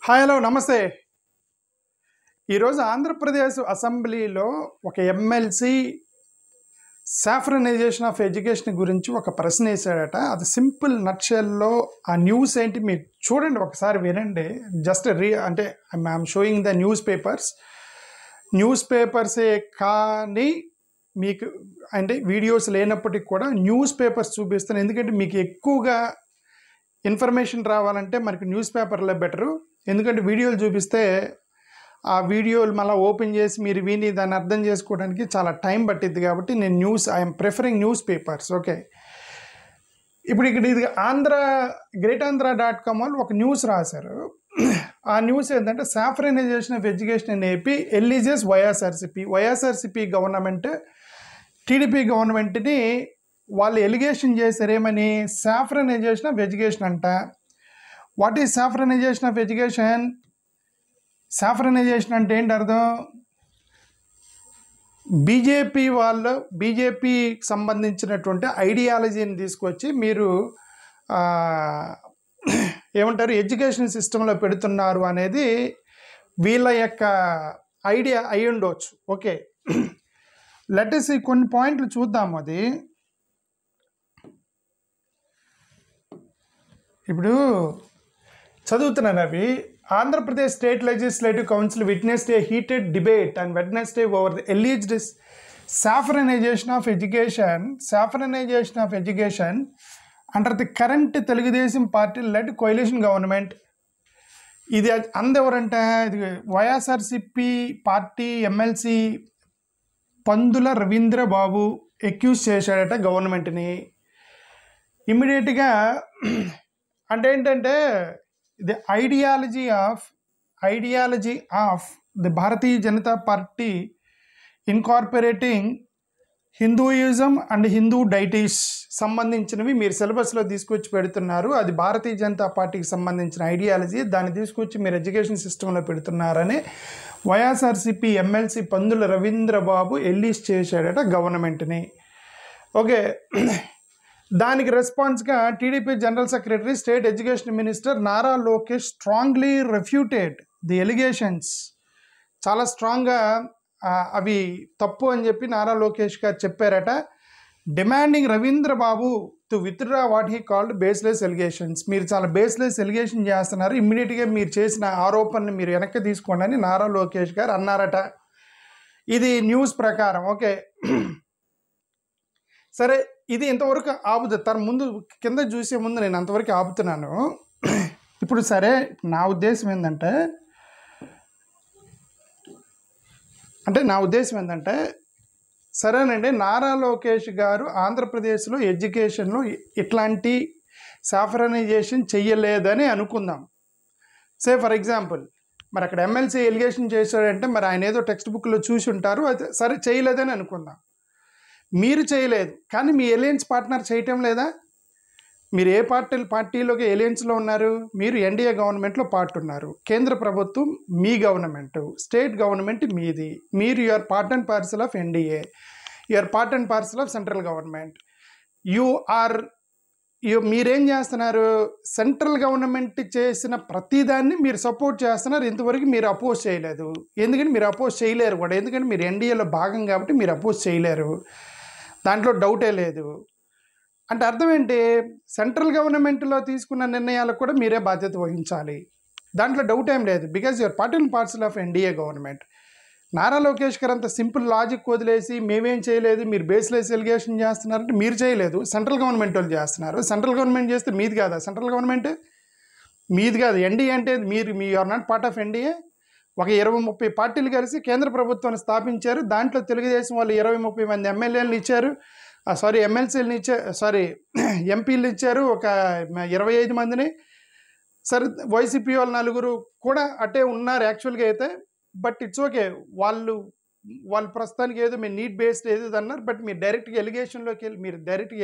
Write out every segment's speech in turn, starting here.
Hi hello నమస్తే. ఈరోజు ఆంధ్రప్రదేశ్ అసెంబ్లీలో ఒక ఎమ్మెల్సీ సాఫ్రనైజేషన్ ఆఫ్ ఎడ్యుకేషన్ గురించి ఒక ప్రశ్న వేసాడట. అది సింపుల్ నట్షెల్లో ఆ న్యూస్ ఏంటి మీరు చూడండి, ఒకసారి వినండి. జస్ట్ అంటే ఐఎమ్ షోయింగ్ ద న్యూస్ పేపర్సే కానీ మీకు అంటే వీడియోస్ లేనప్పటికీ కూడా న్యూస్ పేపర్స్ చూపిస్తాను. ఎందుకంటే మీకు ఎక్కువగా ఇన్ఫర్మేషన్ రావాలంటే మనకి న్యూస్ పేపర్లే బెటరు. ఎందుకంటే వీడియోలు చూపిస్తే ఆ వీడియోలు మళ్ళీ ఓపెన్ చేసి మీరు విని దాన్ని అర్థం చేసుకోవడానికి చాలా టైం పట్టిద్ది. కాబట్టి నేను I'm preferring news papers. Okay, ఇప్పుడు ఇది greatandracom వాళ్ళు ఒక న్యూస్ రాశారు. ఆ న్యూస్ ఏంటంటే saffronisation of education in AP alleges YSRCP government TDP గవర్నమెంట్ని వాళ్ళు ఎలిగేషన్ చేశారు. ఏమని? సాఫ్రనైజేషన్ ఆఫ్ ఎడ్యుకేషన్ అంట. What is saffronisation of education? Saffronisation అంటే ఏంటి అర్థం? బీజేపీకి సంబంధించినటువంటి ఐడియాలజీని తీసుకొచ్చి మీరు ఏమంటారు ఎడ్యుకేషన్ సిస్టంలో పెడుతున్నారు అనేది వీళ్ళ యొక్క ఐడియా అయి ఉండవచ్చు. ఓకే, లెట్ us see కొన్ని పాయింట్లు చూద్దాము. అది ఇప్పుడు చదువుతున్నాను అవి. Andhra Pradesh state legislative council witnessed a heated debate and Wednesday over the alleged saffronisation of education under the current Telugu Desam party led coalition government. ఇది అందెవరంటే ఇది వైఎస్ఆర్సిపి పార్టీ ఎమ్మెల్సీ పందుల రవీంద్ర బాబు ఎక్యూజ్ చేశాడట గవర్నమెంట్ని. ఇమ్మీడియట్గా అంటే ఏంటంటే the ideology of the Bharatiya Janata party incorporating Hinduism and Hindu deities సంబంధించినవి మీరు సిలబస్లో తీసుకొచ్చి పెడుతున్నారు. అది భారతీయ జనతా పార్టీకి సంబంధించిన ఐడియాలజీ, దాన్ని తీసుకొచ్చి మీరు ఎడ్యుకేషన్ సిస్టంలో పెడుతున్నారని వైఎస్ఆర్సిపి ఎమ్మెల్సీ పందుల రవీంద్రబాబు ఎల్లీస్ చేశాడట గవర్నమెంట్ని. ఓకే, దానికి రెస్పాన్స్గా TDP general secretary state education minister Nara Lokesh strongly refuted the allegations. చాలా స్ట్రాంగ్గా అవి తప్పు అని చెప్పి నారా లోకేష్ గారు చెప్పారట. Demanding Ravindra Babu to withdraw what he called baseless allegations. మీరు చాలా బేస్లెస్ ఎలిగేషన్ చేస్తున్నారు, ఇమ్మీడియట్గా మీరు చేసిన ఆరోపణలు మీరు వెనక్కి తీసుకోండి అని నారా లోకేష్ గారు అన్నారట. ఇది న్యూస్ ప్రకారం. ఓకే, సరే, ఇది ఇంతవరకు ఆపుతుంది. తన ముందు కింద చూసే ముందు నేను అంతవరకు ఆపుతున్నాను. ఇప్పుడు సరే, నా ఉద్దేశం ఏంటంటే సరేనండి, నారా లోకేష్ గారు ఆంధ్రప్రదేశ్లో ఎడ్యుకేషన్లో ఇట్లాంటి సాఫ్రనైజేషన్ చెయ్యలేదని అనుకుందాం. సే ఫర్ ఎగ్జాంపుల్, మరి అక్కడ ఎమ్మెల్సీ ఎలిగేషన్ చేశాడంటే మరి ఆయన ఏదో టెక్స్ట్ బుక్లో చూసి ఉంటారు. అది సరే, చేయలేదని అనుకుందాం. మీరు చేయలేదు, కానీ మీ ఎలియన్స్ పార్ట్నర్ చేయటం లేదా? మీరు ఏ పార్టీలోకి ఎలియన్స్లో ఉన్నారు? మీరు ఎన్డీఏ గవర్నమెంట్లో పార్ట్ ఉన్నారు. కేంద్ర ప్రభుత్వం మీ గవర్నమెంట్, స్టేట్ గవర్నమెంట్ మీది. మీరు you're part and parcel of NDA, you're part and parcel of central government. మీరేం చేస్తున్నారు? సెంట్రల్ గవర్నమెంట్ చేసిన ప్రతిదాన్ని మీరు సపోర్ట్ చేస్తున్నారు. ఇంతవరకు మీరు అపోజ్ చేయలేదు. ఎందుకంటే మీరు అపోజ్ చేయలేరు కూడా, ఎందుకంటే మీరు ఎన్డీఏలో భాగం కాబట్టి మీరు అపోజ్ చేయలేరు, దాంట్లో డౌటే లేదు. అంటే అర్థం ఏంటి? సెంట్రల్ గవర్నమెంట్లో తీసుకున్న నిర్ణయాలకు కూడా మీరే బాధ్యత వహించాలి, దాంట్లో డౌట్ ఏం లేదు. Because you're part and parcel of NDA government. Nara Lokesh గారు అంత సింపుల్ లాజిక్ వదిలేసి మేమేం చేయలేదు, మీరు బేస్లెస్ ఎలిగేషన్ చేస్తున్నారంటే మీరు చేయలేదు, సెంట్రల్ గవర్నమెంట్ వాళ్ళు చేస్తున్నారు. సెంట్రల్ గవర్నమెంట్ చేస్తే మీది కాదా? సెంట్రల్ గవర్నమెంట్ మీది కాదు. ఎన్డీఏ అంటే you're not part of NDA. ఒక 20-30 పార్టీలు కలిసి కేంద్ర ప్రభుత్వాన్ని స్థాపించారు. దాంట్లో తెలుగుదేశం వాళ్ళు 20-30 మంది ఎమ్మెల్యేలను ఇచ్చారు, ఎమ్మెల్సీలను ఇచ్చారు, ఎంపీలు ఇచ్చారు ఒక 25 మందిని. సరే, వైసీపీ వాళ్ళు 4 కూడా అట్టే ఉన్నారు యాక్చువల్గా అయితే. బట్ ఇట్స్ ఓకే, వాళ్ళు ప్రస్తుతానికి ఏదో మీరు నీడ్ బేస్డ్ ఏదో అన్నారు. బట్ మీరు డైరెక్ట్గా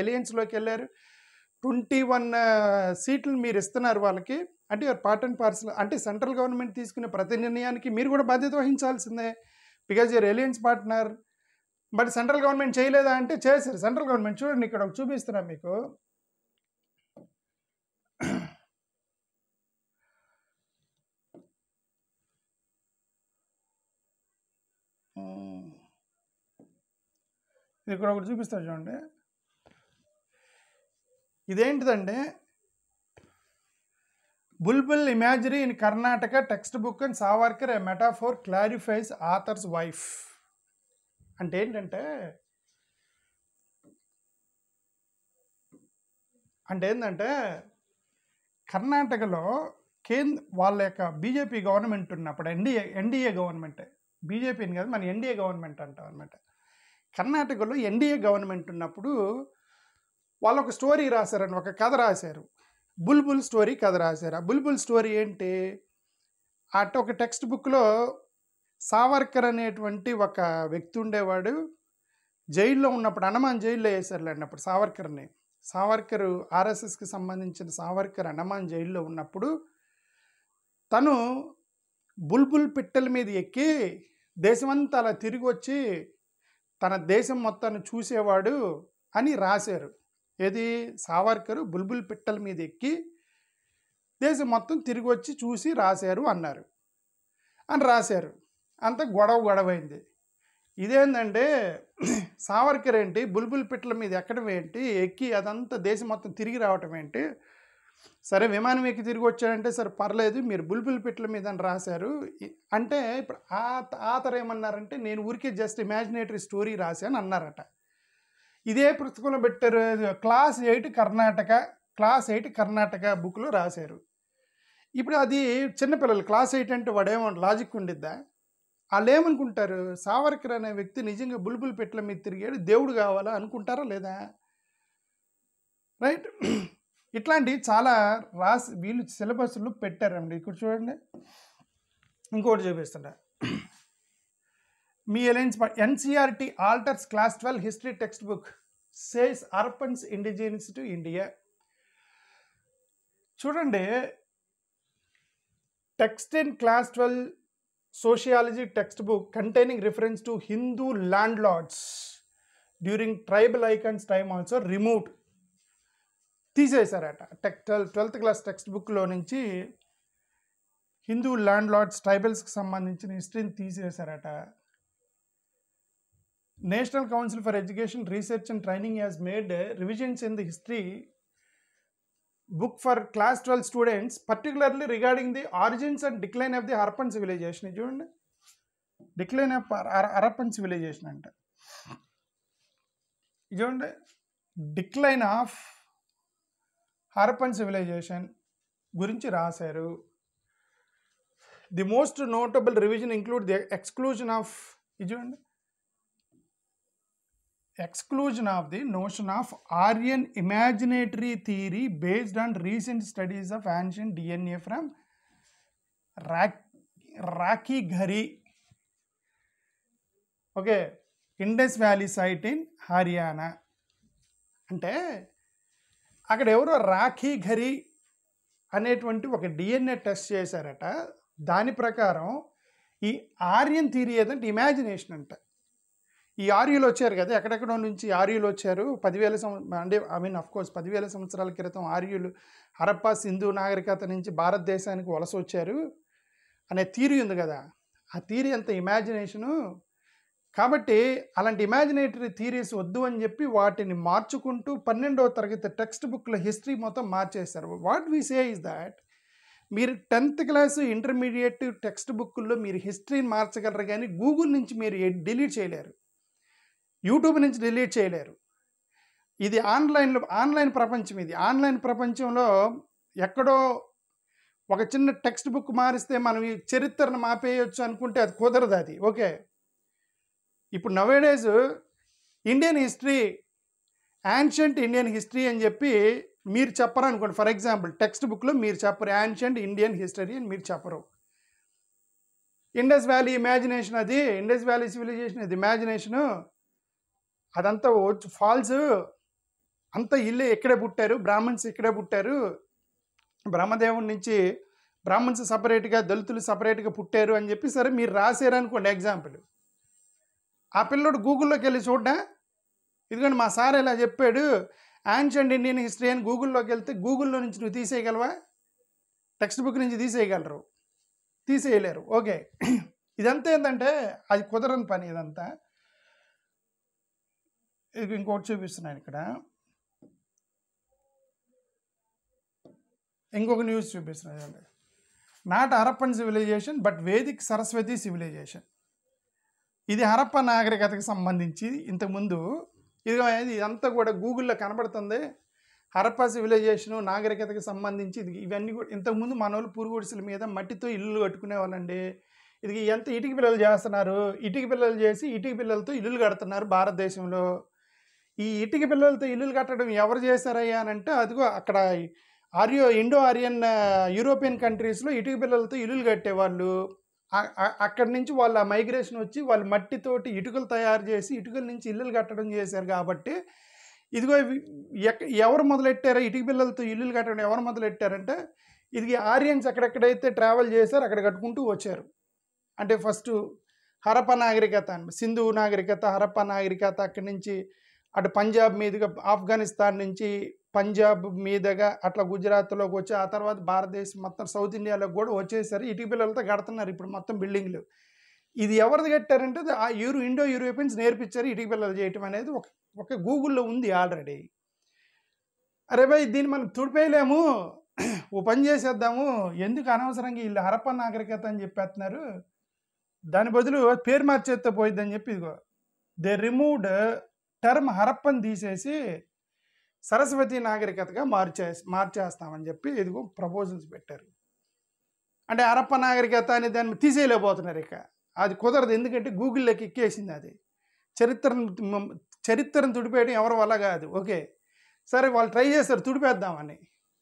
ఎలియన్స్లోకి వెళ్ళారు. 21 సీట్లు మీరు ఇస్తున్నారు వాళ్ళకి. అంటే యువర్ పార్ట్ అండ్ పార్సల్. అంటే సెంట్రల్ గవర్నమెంట్ తీసుకునే ప్రతి నిర్ణయానికి మీరు కూడా బాధ్యత వహించాల్సిందే, because your alliance partner. But central government చేయలేదా అంటే చేశారు. సెంట్రల్ గవర్నమెంట్ చూడండి, ఇక్కడ చూపిస్తున్నాను మీకు. ఇక్కడ ఒకటి చూపిస్తారు చూడండి. ఇదేంటిదంటే bulbul imagery in Karnataka textbook and Savarkar a metaphor clarifies author's wife. అంటే ఏంటంటే కర్ణాటకలో వాళ్ళ యొక్క బీజేపీ గవర్నమెంట్ ఉన్నప్పుడు ఎన్డీఏ గవర్నమెంట్, బీజేపీని కాదు మన ఎన్డీఏ గవర్నమెంట్ అంటాం అనమాట. కర్ణాటకలో ఎన్డీఏ గవర్నమెంట్ ఉన్నప్పుడు వాళ్ళు ఒక స్టోరీ రాశారని, ఒక కథ రాశారు, బుల్బుల్ స్టోరీ కథ రాశారు. ఆ బుల్బుల్ స్టోరీ ఏంటి, ఒక టెక్స్ట్ బుక్లో సావర్కర్ అనేటువంటి ఒక వ్యక్తి ఉండేవాడు. జైల్లో ఉన్నప్పుడు అండమాన్ జైల్లో వేశారులేండి అప్పుడు సావర్కర్ ఆర్ఎస్ఎస్కి సంబంధించిన సావర్కర్ అండమాన్ జైల్లో ఉన్నప్పుడు తను బుల్బుల్ పిట్టల మీద ఎక్కి దేశమంతా అలా తిరిగి వచ్చి తన దేశం మొత్తాన్ని చూసేవాడు అని రాశారు. ఏది, సావర్కరు బుల్బుల్ పిట్టల మీద ఎక్కి దేశం మొత్తం తిరిగి వచ్చి చూసి రాశారు అని రాశారు. అంత గొడవైంది. ఇదేంటంటే సావర్కర్ ఏంటి బుల్బుల్ పిట్టల మీద ఎక్కడం ఏంటి, ఎక్కి అదంతా దేశం మొత్తం తిరిగి రావటం ఏంటి, సరే విమానం ఎక్కి తిరిగి వచ్చాడంటే సరే పర్లేదు, మీరు బుల్బుల్ పిట్టల మీద అని రాశారు అంటే ఇప్పుడు ఆథర్ ఏమన్నారంటే నేను ఊరికే జస్ట్ ఇమాజినేటరీ స్టోరీ రాశాను అన్నారట. ఇదే పుస్తకంలో పెట్టారు, క్లాస్ 8 కర్ణాటక బుక్లో రాశారు. ఇప్పుడు అది చిన్నపిల్లలు క్లాస్ 8 అంటే వాడేమో లాజిక్ ఉండిద్దా? వాళ్ళు ఏమనుకుంటారు, సావర్కర్ అనే వ్యక్తి నిజంగా బుల్బుల్ పిట్టల మీద తిరిగాడు, దేవుడు కావాలా అనుకుంటారా లేదా? రైట్. ఇట్లాంటివి చాలా వీళ్ళు సిలబస్లు పెట్టారండి. ఇక్కడ చూడండి, ఇంకోటి చూపిస్తుంటా. మీ alliance NCERT alters class 12 history textbook says Aryans indigenous to India. చూడండి, text in class 12 sociology textbook containing reference to Hindu landlords during tribal icons time also removed. తీసేశారట. 12th క్లాస్ టెక్స్ట్ బుక్లో నుంచి Hindu landlords ట్రైబల్స్కి సంబంధించిన హిస్టరీని తీసేశారట. National Council for Education Research and Training has made revisions in the history book for class 12 students, particularly regarding the origins and decline of the Harappan civilization. చూడండి, decline of Harappan civilisation అంటే చూడండి, decline of Harappan civilisation గురించి రాశారు. The most notable revision include the exclusion of చూడండి, exclusion of the notion of Aryan imaginatory theory based on recent studies of ancient DNA from Rakhighari, okay, Indus Valley site in Haryana. అంటే అక్కడ ఎవరో రాఖీఘరి అనేటువంటి ఒక DNA test చేశారట. దాని ప్రకారం ఈ ఆర్యన్ థియరీ ఏదంటే ఇమాజినేషన్ అంట. ఈ ఆర్యులు వచ్చారు కదా, ఎక్కడెక్కడో నుంచి ఆర్యులు వచ్చారు 10,000 అంటే అఫ్కోర్స్ 10,000 సంవత్సరాల క్రితం ఆర్యులు హరప్పా సింధు నాగరికత నుంచి భారతదేశానికి వలస వచ్చారు అనే థియరీ ఉంది కదా, ఆ థియరీ అంత ఇమాజినేషను. కాబట్టి అలాంటి ఇమాజినేటరీ థియరీస్ వద్దు అని చెప్పి వాటిని మార్చుకుంటూ 12వ తరగతి టెక్స్ట్ బుక్లో హిస్టరీ మొత్తం మార్చేస్తారు. What we say is that మీరు 10th క్లాసు ఇంటర్మీడియట్ టెక్స్ట్ బుక్లో మీరు హిస్టరీని మార్చగలరు, కానీ గూగుల్ నుంచి మీరు డిలీట్ చేయలేరు, యూట్యూబ్ నుంచి డిలీట్ చేయలేరు. ఇది ఆన్లైన్ ప్రపంచం. ఇది ఆన్లైన్ ప్రపంచంలో ఎక్కడో ఒక చిన్న టెక్స్ట్ బుక్ మారిస్తే మనం ఈ చరిత్రను మాపేయచ్చు అనుకుంటే అది కుదరదు. అది ఓకే. ఇప్పుడు nowadays Indian history, ancient Indian history అని చెప్పి మీరు చెప్పరు అనుకోండి. ఫర్ ఎగ్జాంపుల్ టెక్స్ట్ బుక్లో మీరు చెప్పరు యాన్షియంట్ ఇండియన్ హిస్టరీ అని మీరు చెప్పరు. ఇండస్ వ్యాలీ ఇమాజినేషన్, అది ఇండస్ వ్యాలీ సివిలైజేషన్, అది ఇమాజినేషను, అదంతా ఫాల్స్, అంతా ఇల్లే ఇక్కడే పుట్టారు, బ్రాహ్మణ్స్ ఇక్కడే పుట్టారు, బ్రహ్మదేవుడి నుంచి బ్రాహ్మణ్స్ సపరేట్గా దళితులు సపరేట్గా పుట్టారు అని చెప్పి సరే మీరు రాశారు అనుకోండి ఎగ్జాంపుల్. ఆ పిల్లోడు గూగుల్లోకి వెళ్ళి చూడ్డా, ఇదిగోండి మా సార్ ఇలా చెప్పాడు యాన్షియంట్ ఇండియన్ హిస్టరీ అని గూగుల్లోకి వెళ్తే గూగుల్లో నుంచి నువ్వు తీసేయగలవా? టెక్స్ట్ బుక్ నుంచి తీసేయగలరు? తీసేయలేరు. ఓకే. ఇదంతా ఏంటంటే అది కుదరని పని ఇదంతా. ఇంకోటి చూపిస్తున్నాను ఇక్కడ, ఇంకొక న్యూస్ చూపిస్తున్నాను. Not Harappan civilisation but Vedic Saraswati civilisation. ఇది హరప్ప నాగరికతకు సంబంధించి ఇంతకుముందు ఇదంతా కూడా గూగుల్లో కనబడుతుంది. హరప్ప సివిలైజేషను నాగరికతకు సంబంధించి ఇవన్నీ కూడా ఇంతకుముందు మన వాళ్ళు పురుగుడిసెల మీద మట్టితో ఇల్లు కట్టుకునే వాళ్ళండి. ఇది ఎంత ఇటుక పిల్లలు చేస్తున్నారు, ఇటుక పిల్లలు చేసి ఇటుక పిల్లలతో ఇల్లులు కడుతున్నారు భారతదేశంలో. ఈ ఇటుక పిల్లలతో ఇల్లులు కట్టడం ఎవరు చేశారయ్యా అని అంటే, అదిగో అక్కడ ఇండో ఆరియన్ యూరోపియన్ కంట్రీస్లో ఇటుక పిల్లలతో ఇల్లులు కట్టేవాళ్ళు. అక్కడి నుంచి వాళ్ళ మైగ్రేషన్ వచ్చి వాళ్ళు మట్టితోటి ఇటుకలు తయారు చేసి ఇటుకల నుంచి ఇల్లులు కట్టడం చేశారు. కాబట్టి ఇదిగో ఎవరు మొదలెట్టారో ఇటుక పిల్లలతో ఇల్లులు కట్టడం ఎవరు మొదలెట్టారంటే, ఇది ఆరియన్స్ ఎక్కడెక్కడైతే ట్రావెల్ చేశారో అక్కడ కట్టుకుంటూ వచ్చారు. అంటే ఫస్ట్ హరప్ప నాగరికత, సింధు నాగరికత, హరప్ప నాగరికత, అక్కడి నుంచి అటు పంజాబ్ మీదుగా ఆఫ్ఘనిస్తాన్ నుంచి పంజాబ్ మీదుగా అట్లా గుజరాత్లోకి వచ్చి ఆ తర్వాత భారతదేశం మొత్తం సౌత్ ఇండియాలోకి కూడా వచ్చేసారు. ఇటుక పిల్లలతో కడుతున్నారు ఇప్పుడు మొత్తం బిల్డింగ్లు. ఇది ఎవరిది కట్టారంటే ఆ ఇండో యూరోపియన్స్ నేర్పించారు ఇటుక పిల్లలు చేయటం అనేది. ఒక గూగుల్లో ఉంది ఆల్రెడీ. అరే భయ్ దీన్ని మనం తుడిపేయలేము, ఓ పని చేసేద్దాము, ఎందుకు అనవసరంగా వీళ్ళు హరప్ప నాగరికత అని చెప్పేస్తున్నారు, దాని బదులు పేరు మార్చేస్తే పోయిద్దని చెప్పి ఇదిగో దే రిమూవ్డ్ టర్మ్ హరప్పని తీసేసి సరస్వతి నాగరికతగా మార్చేస్తామని చెప్పి ఇదిగో ప్రపోజల్స్ పెట్టారు. అంటే హరప్ప నాగరికత అని దాన్ని తీసేయలేకపోతున్నారు. ఇక అది కుదరదు, ఎందుకంటే గూగుల్లోకి ఎక్కేసింది అది. చరిత్రను తుడిపేయడం ఎవరి వల్ల కాదు. ఓకే సరే, వాళ్ళు ట్రై చేస్తారు తుడిపేద్దామని.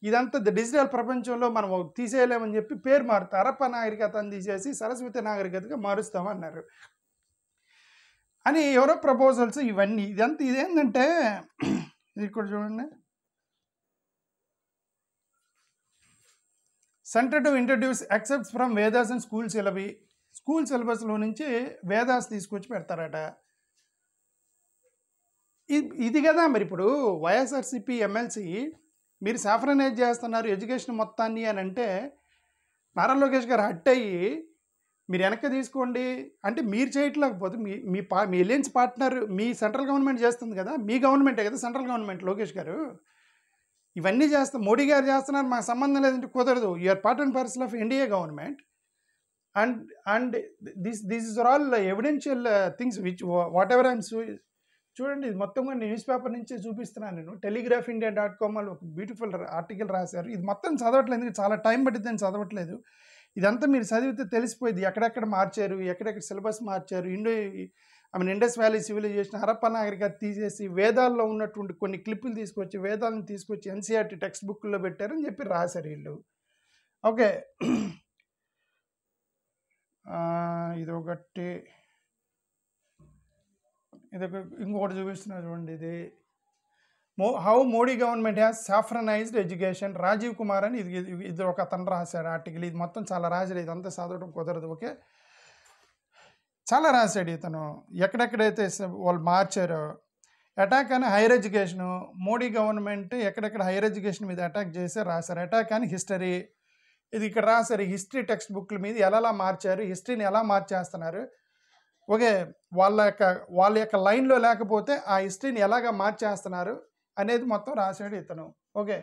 ఇదంతా డిజిటల్ ప్రపంచంలో మనం తీసేయలేమని చెప్పి పేరు మారుతారు. హరప్ప నాగరికతను తీసేసి సరస్వతి నాగరికతగా మారుస్తామన్నారు అని ఎవరో ప్రపోజల్స్ ఇవన్నీ. ఇదేంటంటే ఇక్కడ చూడండి, centre to introduce accepts from Vedas and school సిలబస్లో నుంచి వేదాస్ తీసుకొచ్చి పెడతారట. ఇది కదా మరి ఇప్పుడు వైఎస్ఆర్సీపీ ఎమ్మెల్సీ మీరు సాఫ్రనైజ్ చేస్తున్నారు ఎడ్యుకేషన్ మొత్తాన్ని అని అంటే, నారా లోకేష్ గారు హట్ అయ్యి మీరు వెనక్కి తీసుకోండి అంటే మీరు చేయట్లేకపోతే మీ ఎలియన్స్ పార్ట్నర్ మీ సెంట్రల్ గవర్నమెంట్ చేస్తుంది కదా, మీ గవర్నమెంటే కదా సెంట్రల్ గవర్నమెంట్. లోకేష్ గారు ఇవన్నీ మోడీ గారు చేస్తున్నారు, మాకు సంబంధం లేదంటే కుదరదు. You're part and parcel of NDA government and this is all evidential things which whatever I'm చూడండి. ఇది మొత్తం కూడా న్యూస్ పేపర్ నుంచే చూపిస్తున్నాను నేను. telegraphindia.com వాళ్ళు ఒక బ్యూటిఫుల్ ఆర్టికల్ రాశారు. ఇది మొత్తం చదవట్లేదు, చాలా టైం పట్టిద్దని చదవట్లేదు. ఇదంతా మీరు చదివితే తెలిసిపోయింది ఎక్కడెక్కడ మార్చారు, ఎక్కడెక్కడ సిలబస్ మార్చారు. ఇండస్ వ్యాలీ సివిలైజేషన్, హరప్ప నాగరికత తీసేసి వేదాల్లో ఉన్నటువంటి కొన్ని క్లిప్పులు తీసుకొచ్చి వేదాలను తీసుకొచ్చి ఎన్సీఆర్టీ టెక్స్ట్ బుక్లో పెట్టారని చెప్పి రాశారు వీళ్ళు. ఓకే ఇదొకటి ఇంకొకటి చూపిస్తున్నా చూడండి. ఇది how Modi government has saffronised education, Rajiv Kumar అని ఇది ఒక అతను రాశాడు ఆర్టికల్. ఇది మొత్తం చాలా రాశాడు, ఇదంతా చదవడం కుదరదు. ఓకే చాలా రాశాడు ఇతను, ఎక్కడెక్కడైతే వాళ్ళు మార్చారో. అటాక్ అని హైయర్ ఎడ్యుకేషను, మోడీ గవర్నమెంట్ ఎక్కడెక్కడ హైయర్ ఎడ్యుకేషన్ మీద అటాక్ చేసి రాశారు. అటాక్ అని హిస్టరీ, ఇది ఇక్కడ రాశారు. హిస్టరీ టెక్స్ట్ బుక్ల మీద ఎలా మార్చారు, హిస్టరీని ఎలా మార్చేస్తున్నారు. ఓకే వాళ్ళ యొక్క లైన్లో లేకపోతే ఆ హిస్టరీని ఎలాగ మార్చేస్తున్నారు అనేది మొత్తం రాశాడు ఇతను. ఓకే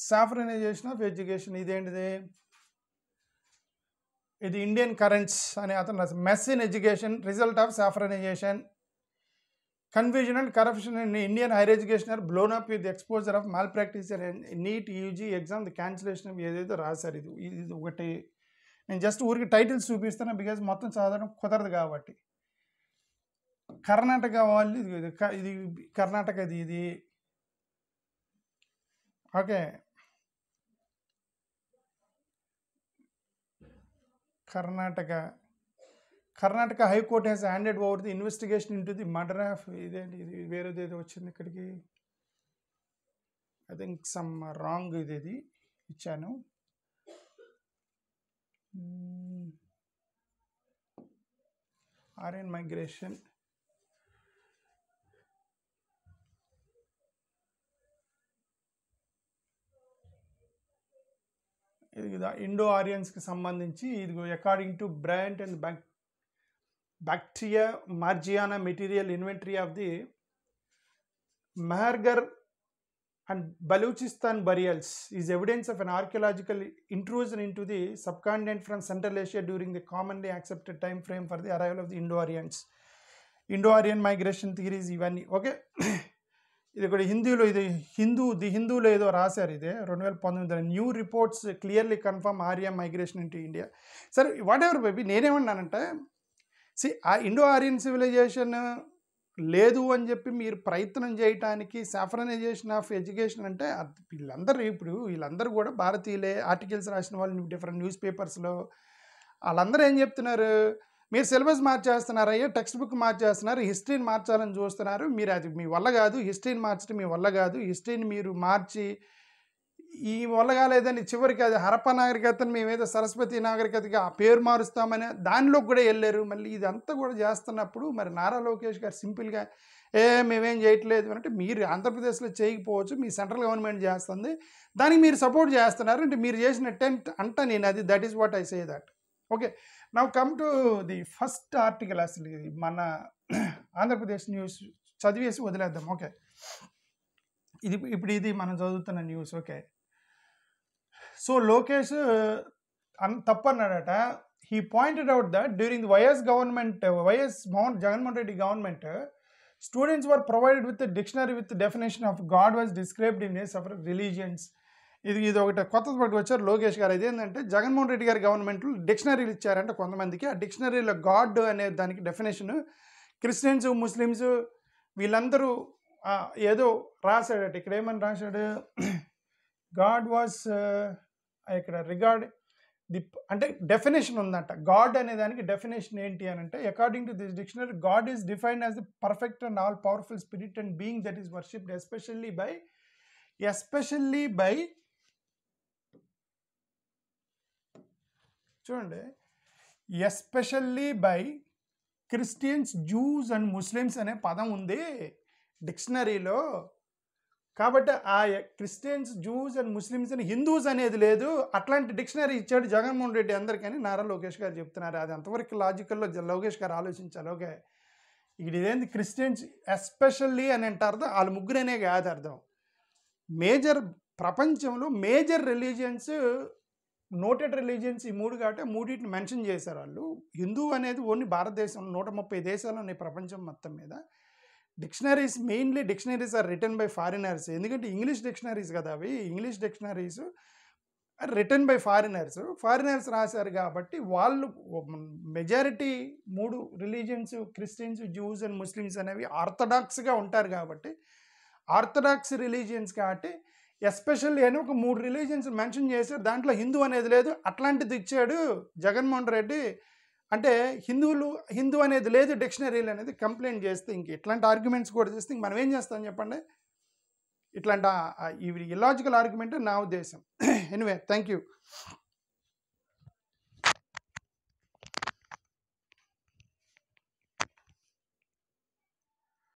సాఫ్రనైజేషన్ ఆఫ్ ఎడ్యుకేషన్ ఇదేంటిది, ఇది ఇండియన్ కరెంట్స్ అని అతను రాశారు. Mess in education, result of saffronisation, confusion and corruption in Indian higher education or blown up with exposure of mall practice NEET UG exam the cancellation ఏదైతే రాశారు. ఇది ఒకటి. నేను జస్ట్ ఊరికి టైటిల్స్ చూపిస్తాను, బికాజ్ మొత్తం చదవడం కుదరదు కాబట్టి. కర్ణాటక వాళ్ళు ఇది కర్ణాటకది ఇది. Okay Karnataka high court has handed over the investigation into the murder of ఇదేంటి, ఇది వేరేదేదో వచ్చింది ఇక్కడికి. ఐ థింక్ సమ్ రాంగ్ ఇది ఇచ్చాను. ఆర్యన్ మైగ్రేషన్, ఇది ఇండో ఆరియన్స్కి సంబంధించి ఇది according to brand and Bactria Margiana material inventory of the Mehrgarh and Baluchistan burials is evidence of an archaeological intrusion into the subcontinent from Central Asia during the commonly accepted time frame for the arrival of the Indo-Aryans. Indo-Aryan migration theories ఇవన్నీ okay. ఇది కూడా హిందీలో ఇది హిందూలో ఏదో రాశారు. ఇదే 2019 new reports clearly confirm Aryan migration into India. సరే what ever baby, నేనేమన్నానంటే ఆ ఇండో ఆరియన్ సివిలైజేషన్ లేదు అని చెప్పి మీరు ప్రయత్నం చేయటానికి సాఫ్రనైజేషన్ ఆఫ్ ఎడ్యుకేషన్ అంటే వీళ్ళందరూ కూడా భారతీయులే. ఆర్టికల్స్ రాసిన వాళ్ళు డిఫరెంట్ న్యూస్ పేపర్స్లో వాళ్ళందరూ ఏం చెప్తున్నారు, మీరు సిలబస్ మార్చేస్తున్నారు, అయ్యా టెక్స్ట్ బుక్ మార్చేస్తున్నారు, హిస్టరీని మార్చాలని చూస్తున్నారు, మీరు అది మీ వల్ల కాదు, హిస్టరీని మార్చడం మీ వల్ల కాదు, హిస్టరీని మీరు మార్చి ఈ వల్ల కాలేదని చివరికి అది హరప్ప నాగరికతను మేమేదో సరస్వతి నాగరికతగా ఆ పేరు మారుస్తామని దానిలో కూడా వెళ్ళారు. మళ్ళీ ఇదంతా కూడా చేస్తున్నప్పుడు మరి నారా లోకేష్ గారు సింపుల్గా మేమేం చేయట్లేదు అంటే, మీరు ఆంధ్రప్రదేశ్లో చేయకపోవచ్చు, మీ సెంట్రల్ గవర్నమెంట్ చేస్తుంది, దానికి మీరు సపోర్ట్ చేస్తున్నారు అంటే మీరు చేసిన అటెంప్ట్ అంట నేను అది that is what I say that. Okay, now come to the first article. అసలు మన ఆంధ్రప్రదేశ్ న్యూస్ చదివేసి వదిలేద్దాం. ఓకే, ఇది మనం చదువుతున్న న్యూస్. ఓకే, సో లోకేష్ తప్పన్నాడట. He pointed out that during the Jaganmohan Reddy government students were provided with dictionary with definition of God was described in several religions. ఇది ఒకటి కొత్తది పట్టుకు వచ్చారు లోకేష్ గారు. ఇదేంటంటే జగన్మోహన్ రెడ్డి గారి గవర్నమెంట్లో డిక్షనరీలు ఇచ్చారంటే కొంతమందికి. ఆ డిక్షనరీలో గాడ్ అనే దానికి డెఫినేషన్ క్రిస్టియన్స్ ముస్లిమ్స్ వీళ్ళందరూ ఏదో రాశాడట. ఇక్కడ ఏమని రాశాడు, గాడ్ వాజ్ ఇక్కడ రిగార్డ్ ది అంటే డెఫినేషన్ ఉందంట. గాడ్ అనే దానికి డెఫినేషన్ ఏంటి అని అంటే, according to this dictionary God is defined as the perfect and all powerful spirit and being that is worshipped especially by చూడండి, especially by Christians, Jews and Muslims అనే పదం ఉంది డిక్షనరీలో. కాబట్టి ఆ క్రిస్టియన్స్, జూస్ అండ్ ముస్లిమ్స్ అని హిందూస్ అనేది లేదు. అట్లాంటి డిక్షనరీ ఇచ్చాడు జగన్మోహన్ రెడ్డి అందరికని నారా లోకేష్ గారు చెప్తున్నారు. అది అంతవరకు లాజికల్లో లోకేష్ గారు ఆలోచించాలి. ఓకే, ఇక్కడ ఇదేంది క్రిస్టియన్స్ ఎస్పెషల్లీ అని అంటారు, వాళ్ళు ముగ్గురనే కాదు అర్థం. మేజర్ ప్రపంచంలో మేజర్ రిలీజియన్స్, నోటెడ్ రిలీజియన్స్ ఈ మూడు కాబట్టి మూడింటిని మెన్షన్ చేశారు వాళ్ళు. హిందూ అనేది ఓన్లీ భారతదేశం 130 దేశాలు ఉన్నాయి ప్రపంచం మొత్తం మీద. Mainly dictionaries are written by foreigners. ఎందుకంటే ఇంగ్లీష్ డిక్షనరీస్ కదా అవి. English dictionaries written by foreigners రాశారు కాబట్టి వాళ్ళు majority 3 religions Christians, Jews and Muslims అనేవి ఆర్థడాక్స్గా ఉంటారు కాబట్టి ఆర్థడాక్స్ రిలీజియన్స్ కాబట్టి ఎస్పెషల్లీ అని ఒక 3 రిలీజియన్స్ మెన్షన్ చేశారు. దాంట్లో హిందూ అనేది లేదు. అట్లాంటిది ఇచ్చాడు జగన్మోహన్ రెడ్డి. అంటే హిందూ అనేది లేదు డిక్షనరీలు అనేది కంప్లైంట్ చేస్తే, ఇంక ఇట్లాంటి ఆర్గ్యుమెంట్స్ కూడా చేస్తే ఇంక మనం ఏం చేస్తాం చెప్పండి. ఇట్లాంటి ఇవి ఇలాజికల్ ఆర్గ్యుమెంట్ నా ఉద్దేశం. Anyway, thank you.